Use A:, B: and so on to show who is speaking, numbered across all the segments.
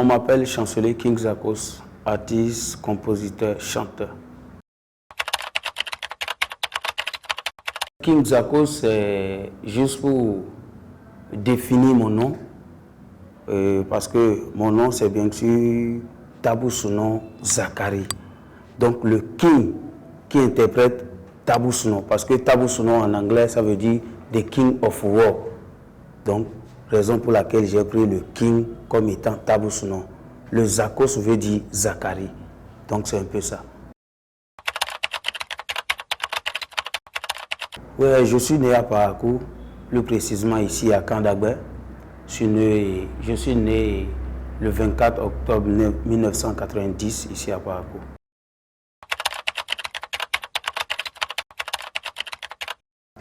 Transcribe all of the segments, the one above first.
A: m'appelle Chancelier King Zakos, artiste, compositeur, chanteur. King Zakos, c'est juste pour définir mon nom, parce que mon nom, c'est bien sûr Tabou Sounon Zakari. Donc le King qui interprète Tabou Sounon, parce que Tabou Sounon en anglais, ça veut dire The King of War. Donc, raison pour laquelle j'ai pris le King comme étant Tabou Sounon. Le Zakos veut dire Zakari. Donc c'est un peu ça. Oui, je suis né à Parakou, plus précisément ici à Kandagbe. Je suis né le 24 octobre 1990 ici à Parakou.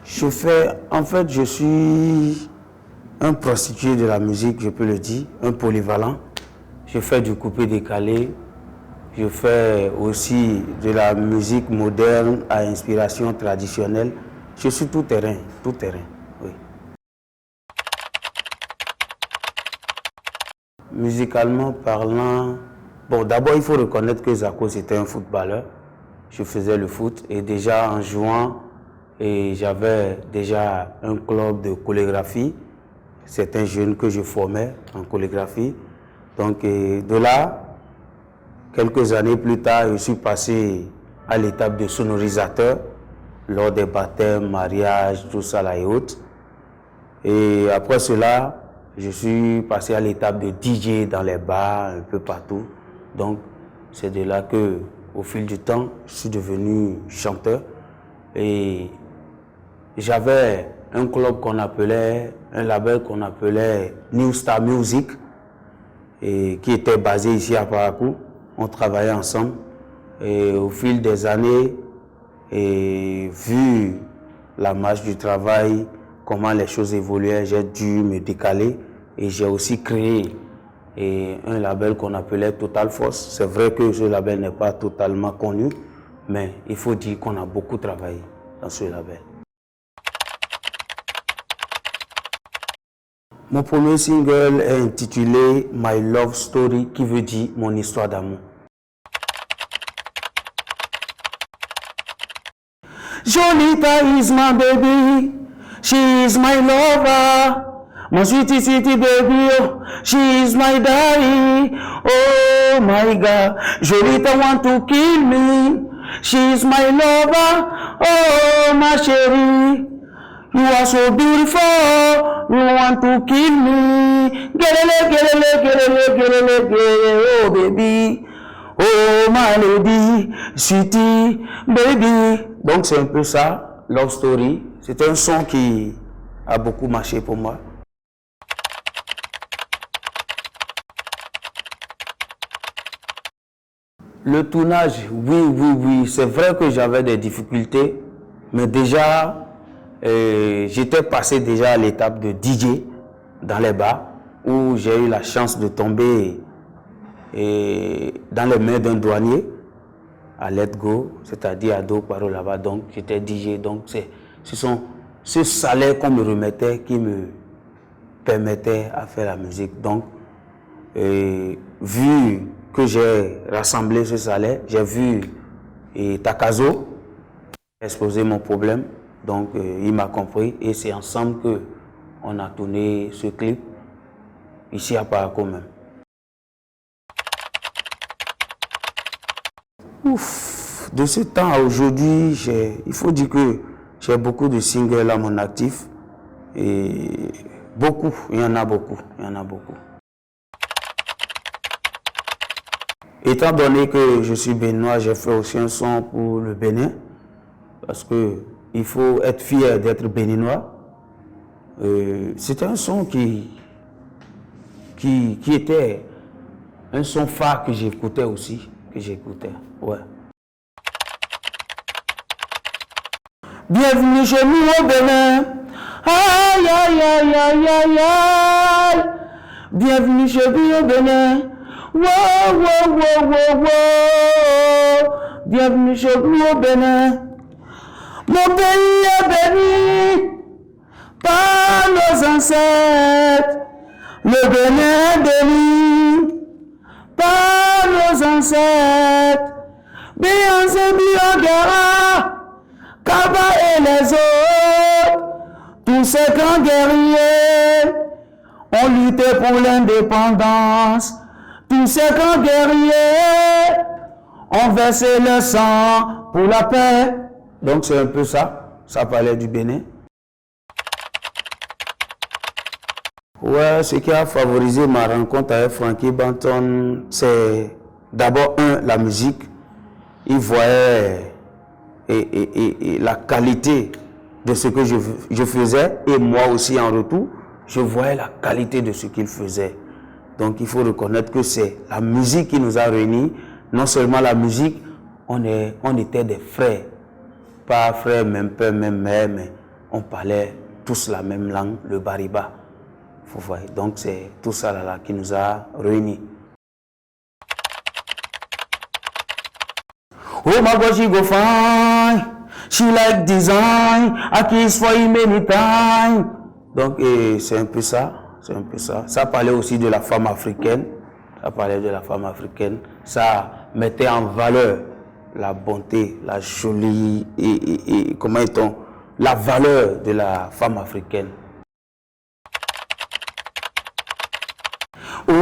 A: Je suis un prostitué de la musique, je peux le dire, un polyvalent. Je fais du coupé-décalé. Je fais aussi de la musique moderne à inspiration traditionnelle. Je suis tout terrain, oui. Musicalement parlant, bon, d'abord il faut reconnaître que Zakos était un footballeur. Je faisais le foot et déjà en jouant, j'avais déjà un club de chorégraphie. C'est un jeune que je formais en chorégraphie. Donc de là, quelques années plus tard, je suis passé à l'étape de sonorisateur lors des baptêmes, mariages, tout ça là et autres. Et après cela, je suis passé à l'étape de DJ dans les bars, un peu partout. Donc c'est de là que, au fil du temps, je suis devenu chanteur. Et j'avais un club qu'on appelait, un label qu'on appelait New Star Music, et qui était basé ici à Parakou. On travaillait ensemble et au fil des années, et vu la marche du travail, comment les choses évoluaient, j'ai dû me décaler et j'ai aussi créé un label qu'on appelait Total Force. C'est vrai que ce label n'est pas totalement connu, mais il faut dire qu'on a beaucoup travaillé dans ce label. Mon premier single est intitulé My Love Story, qui veut dire mon histoire d'amour. Jolita is my baby, she is my lover. My sweetie, sweetie baby, oh, she is my daddy. Oh my God, Jolita want to kill me. She is my lover, oh my chérie. You are so beautiful, you want to kill me. Oh baby, oh my lady, sweetie, baby. Donc c'est un peu ça, Love Story. C'est un son qui a beaucoup marché pour moi. Le tournage, oui. C'est vrai que j'avais des difficultés, mais déjà, j'étais passé déjà à l'étape de DJ dans les bars où j'ai eu la chance de tomber dans les mains d'un douanier à Let Go, c'est-à-dire à Do Paro là-bas. Donc j'étais DJ. Donc ce salaire qu'on me remettait qui me permettait à faire la musique. Donc vu que j'ai rassemblé ce salaire, j'ai vu Takazo exposer mon problème. Donc, il m'a compris et c'est ensemble qu'on a tourné ce clip ici à Parakou même. Ouf, de ce temps à aujourd'hui, il faut dire que j'ai beaucoup de singles à mon actif et beaucoup, il y en a beaucoup. Étant donné que je suis béninois, j'ai fait aussi un son pour le Bénin parce que il faut être fier d'être béninois. C'était un son qui était un son phare que j'écoutais aussi, ouais. Bienvenue chez nous au Bénin. Aïe, aïe, aïe, aïe, aïe, aïe. Bienvenue chez nous au Bénin. Wow, wow, wow, wow, wow. Bienvenue chez nous au Bénin. Mon pays est béni par nos ancêtres. Le Bénin est béni par nos ancêtres. Beyoncé, Biogara, Kaba et les autres, tous ces grands guerriers ont lutté pour l'indépendance. Tous ces grands guerriers ont versé le sang pour la paix. Donc c'est un peu ça. Ça parlait du Bénin. Ouais, ce qui a favorisé ma rencontre avec Frankie Banton, c'est d'abord la musique. Il voyait la qualité de ce que je faisais et moi aussi en retour, je voyais la qualité de ce qu'il faisait. Donc il faut reconnaître que c'est la musique qui nous a réunis. Non seulement la musique, on était des frères. Pas frères, même père, même mère, mais on parlait tous la même langue, le bariba. Vous voyez, donc c'est tout ça là qui nous a réunis. Oh my God, she go fine. She like design. I kiss for you many times. Donc c'est un peu ça. C'est un peu ça. Ça parlait aussi de la femme africaine. Ça parlait de la femme africaine. Ça mettait en valeur la bonté, la jolie et comment est-on, la valeur de la femme africaine. Oh,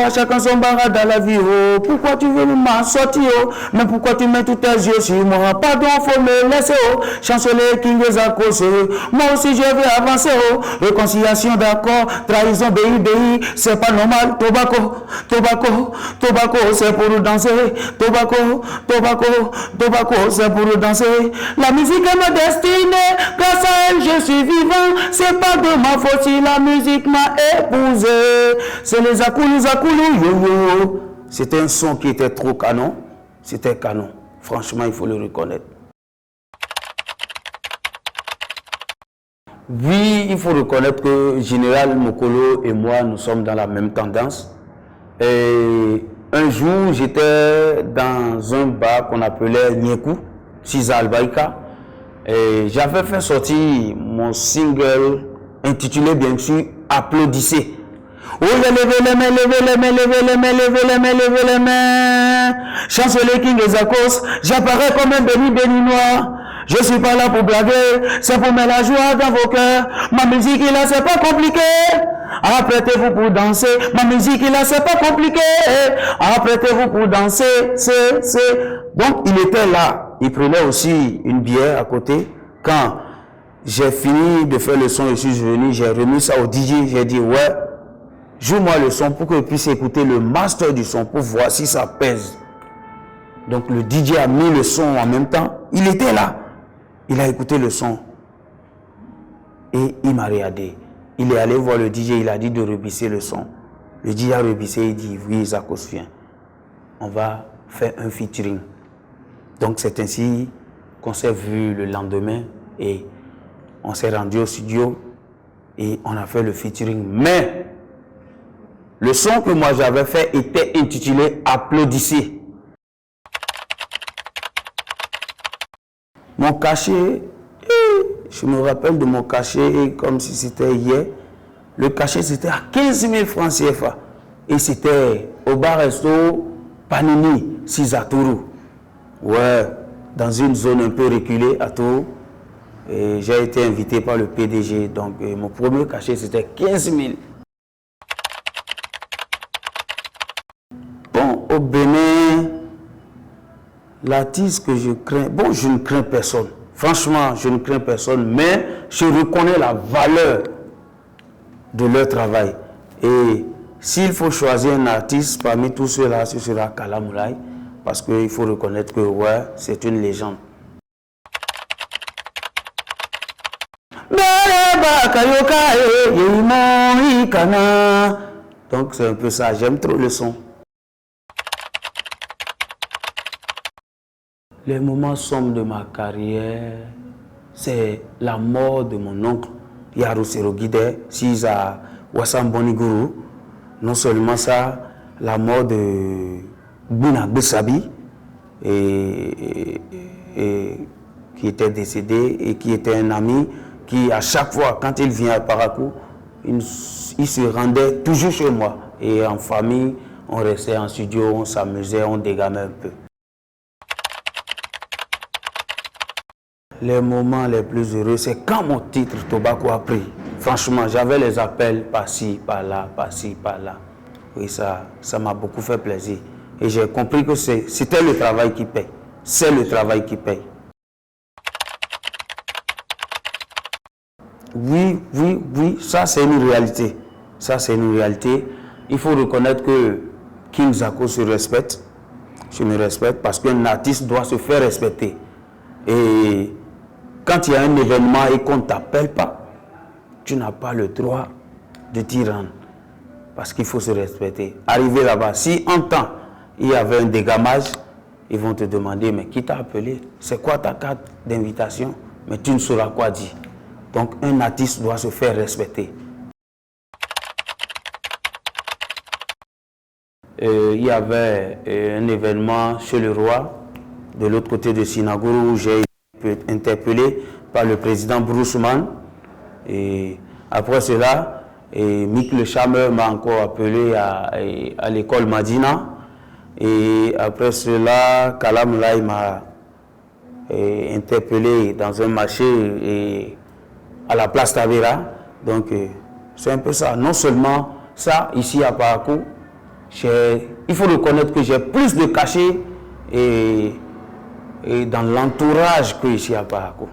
A: à chacun son barra dans la vie, oh, pourquoi tu veux m'en sortir, oh, mais pourquoi tu mets tous tes yeux sur moi, pardon, faut me laisser, oh, chanceler King des accos, moi aussi je vais avancer, oh, réconciliation d'accord, trahison, BI, c'est pas normal, tobacco, c'est pour danser, tobacco, c'est pour danser, la musique est ma destinée, grâce à elle je suis vivant, c'est pas de ma faute si la musique m'a épousé, c'est les Akoulou, yo. C'était un son qui était trop canon. C'était canon. Franchement, il faut le reconnaître. Oui, il faut reconnaître que Général Mokolo et moi, nous sommes dans la même tendance. Et un jour, j'étais dans un bar qu'on appelait Nyekou, Siza Albaïka. Et j'avais fait sortir mon single intitulé, bien sûr, Applaudissez. Oh, j'ai levé les mains, levé les mains. Chanceler King des Akos, j'apparais comme un béninois. Je suis pas là pour blaguer, c'est pour mettre la joie dans vos cœurs. Ma musique là, c'est pas compliqué. Apprêtez-vous pour danser. Ma musique là, c'est pas compliqué. Apprêtez-vous pour danser. Donc, il était là. Il prenait aussi une bière à côté. Quand j'ai fini de faire le son, je suis venu, j'ai remis ça au DJ. J'ai dit, ouais, joue-moi le son pour que je puisse écouter le master du son pour voir si ça pèse. Donc le DJ a mis le son en même temps. Il était là. Il a écouté le son. Et il m'a regardé. Il est allé voir le DJ. Il a dit de rebisser le son. Le DJ a rebissé. Il dit, oui, Zakos vient. On va faire un featuring. Donc c'est ainsi qu'on s'est vu le lendemain. Et on s'est rendu au studio. Et on a fait le featuring. Mais le son que moi j'avais fait était intitulé Applaudissez. Mon cachet, je me rappelle de mon cachet comme si c'était hier. Le cachet c'était à 15 000 francs CFA. Et c'était au bar-resto Panini, Sizatourou. Ouais, dans une zone un peu reculée à Tours. Et j'ai été invité par le PDG. Donc mon premier cachet c'était 15 000. Au Bénin, l'artiste que je crains, bon, je ne crains personne. Franchement, je ne crains personne, mais je reconnais la valeur de leur travail. Et s'il faut choisir un artiste parmi tous ceux-là, ce sera Kala Moulay, parce qu'il faut reconnaître que, ouais, c'est une légende. Donc c'est un peu ça, j'aime trop le son. Les moments sombres de ma carrière, c'est la mort de mon oncle, Yarou Serogide, Siza Wassam Boniguru. Non seulement ça, la mort de Bouna Bessabi, qui était décédé et qui était un ami, qui à chaque fois, quand il vient à Parakou, il se rendait toujours chez moi. Et en famille, On restait en studio, on s'amusait, on dégamait un peu. Les moments les plus heureux, c'est quand mon titre Tobacco a pris. Franchement, j'avais les appels par-ci, par-là, par-ci, par-là. Oui, ça m'a beaucoup fait plaisir. Et j'ai compris que c'était le travail qui paye. C'est le travail qui paye. Oui, ça c'est une réalité. Ça c'est une réalité. Il faut reconnaître que King Zaco se respecte. Je me respecte parce qu'un artiste doit se faire respecter. Et quand il y a un événement et qu'on ne t'appelle pas, tu n'as pas le droit de t'y rendre. Parce qu'il faut se respecter. Arriver là-bas, si en temps il y avait un dégamage, ils vont te demander, mais qui t'a appelé? C'est quoi ta carte d'invitation? Mais tu ne sauras quoi dire. Donc un artiste doit se faire respecter. Il y avait un événement chez le roi, de l'autre côté de Sinagouro, où j'ai été interpellé par le président Broussman. Et après cela, Mick Le Chameur m'a encore appelé à l'école Madina. Et après cela, Kalam Lai m'a interpellé dans un marché à la place Tavera. Donc c'est un peu ça. Non seulement ça, ici à Parakou, il faut reconnaître que j'ai plus de cachets et dans l'entourage que ici à Parakou.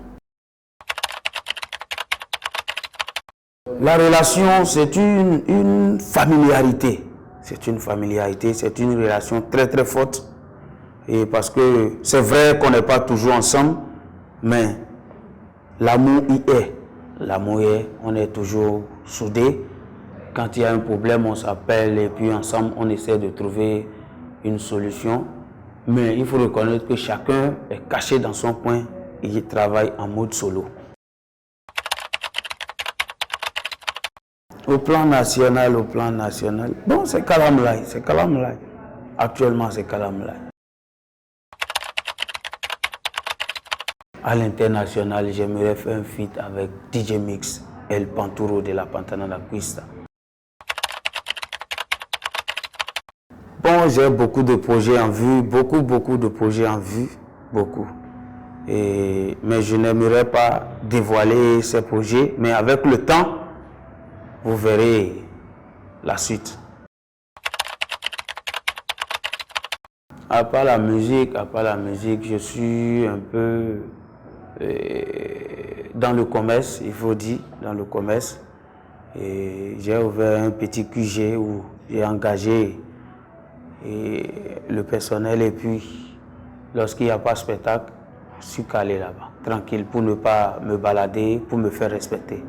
A: La relation, c'est une familiarité. C'est une familiarité, c'est une relation très très forte. Et parce que c'est vrai qu'on n'est pas toujours ensemble, mais l'amour y est. L'amour y est, on est toujours soudés. Quand il y a un problème, on s'appelle et puis ensemble, on essaie de trouver une solution. Mais il faut reconnaître que chacun est caché dans son coin et il travaille en mode solo. Au plan national, bon, c'est Kalam Lai, c'est Kalam Lai. Actuellement, c'est Kalam Lai. À l'international, j'aimerais faire un feat avec DJ Mix, El Panturo de la Pantana d'Aquista. Bon, j'ai beaucoup de projets en vue, beaucoup de projets en vue, beaucoup. Mais je n'aimerais pas dévoiler ces projets, mais avec le temps, vous verrez la suite. À part la musique, je suis un peu dans le commerce, il faut dire, dans le commerce. J'ai ouvert un petit QG où j'ai engagé le personnel et puis lorsqu'il n'y a pas de spectacle, je suis calé là-bas, tranquille, pour ne pas me balader, pour me faire respecter.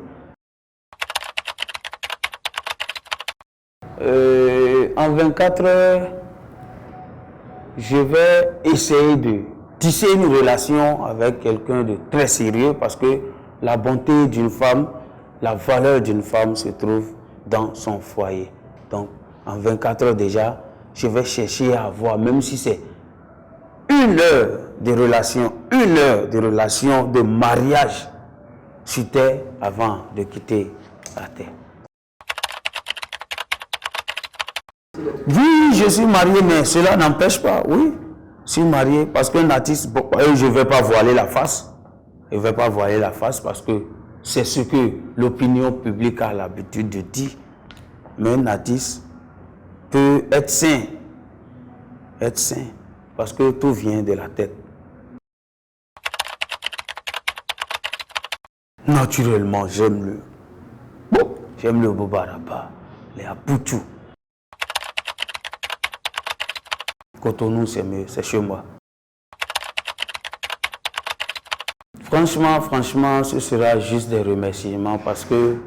A: En 24 heures, je vais essayer de tisser une relation avec quelqu'un de très sérieux parce que la bonté d'une femme, la valeur d'une femme se trouve dans son foyer. Donc, en 24 heures déjà, je vais chercher à avoir, même si c'est 1 heure de relation, 1 heure de relation, de mariage sur terre avant de quitter la terre. Oui, je suis marié, mais cela n'empêche pas, oui, je suis marié parce qu'un artiste, je ne vais pas voiler la face. Je ne vais pas voiler la face parce que c'est ce que l'opinion publique a l'habitude de dire. Mais un artiste peut être sain, parce que tout vient de la tête. Naturellement, j'aime le Bobaraba, les Apoutou. Cotonou, c'est mieux, c'est chez moi. Franchement, ce sera juste des remerciements parce que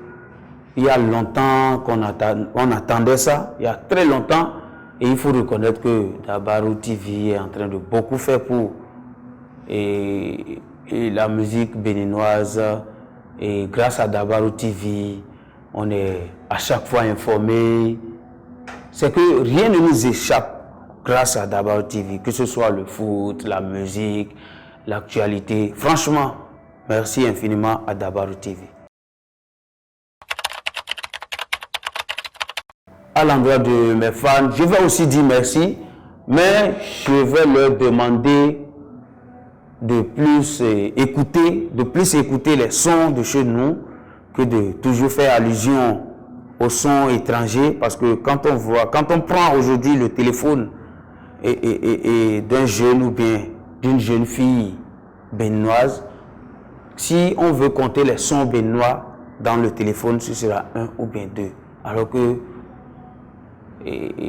A: il y a longtemps qu'on attendait ça, il y a très longtemps, et il faut reconnaître que Dabarou TV est en train de beaucoup faire pour la musique béninoise. Et grâce à Dabarou TV, on est à chaque fois informé. C'est que rien ne nous échappe grâce à Dabarou TV, que ce soit le foot, la musique, l'actualité. Franchement, merci infiniment à Dabarou TV. à l'endroit de mes fans. Je vais aussi dire merci, mais je vais leur demander de plus écouter les sons de chez nous que de toujours faire allusion aux sons étrangers, parce que quand on prend aujourd'hui le téléphone et d'un jeune ou bien d'une jeune fille béninoise, si on veut compter les sons béninois dans le téléphone, ce sera 1 ou bien 2. Alors que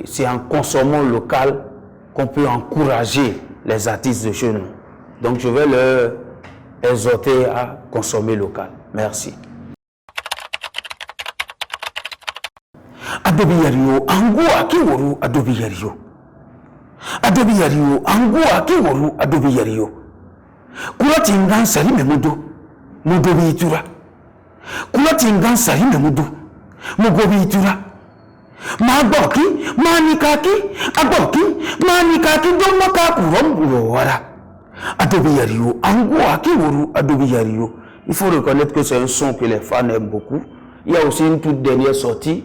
A: c'est en consommant local qu'on peut encourager les artistes de chez nous. Donc je vais leur exhorter à consommer local. Merci.
B: Adobe Yario, Angua Kiworu, Adobe Yario. Adobe Yario, Angua Kiworu, Adobe Yario. Kulatingan Sari Memudo, Mudobi Itura. Kulatingan Sari Memudo, Mugobi Itura. Maboki, Manikaki, Aboki, Manikaki, Domaka, Wara. Adobe Yario, Angua Kiworu, Adobe Yario. Il faut reconnaître que c'est un son que les fans aiment beaucoup. Il y a aussi une toute dernière sortie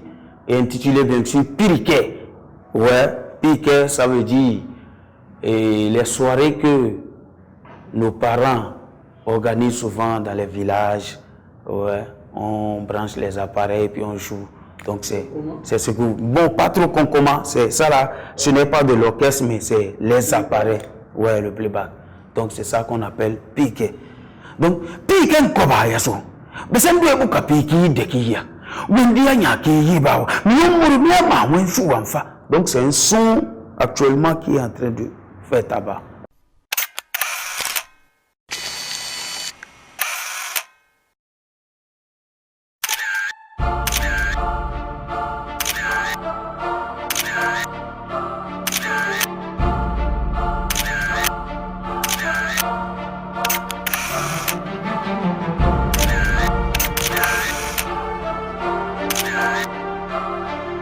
B: intitulée bien sûr Piquet. Ouais, Piquet, ça veut dire les soirées que nos parents organisent souvent dans les villages. Ouais, on branche les appareils puis on joue. Donc c'est ce que... Bon, pas trop comment, c'est ça là, ce n'est pas de l'orchestre, mais c'est les appareils. Ouais, le playback. Donc c'est ça qu'on appelle Piquet. Donc, Piquet Kobayaso. Mais c'est un peu comme Piquet de Kia. Donc c'est un son actuellement qui est en train de faire tabac.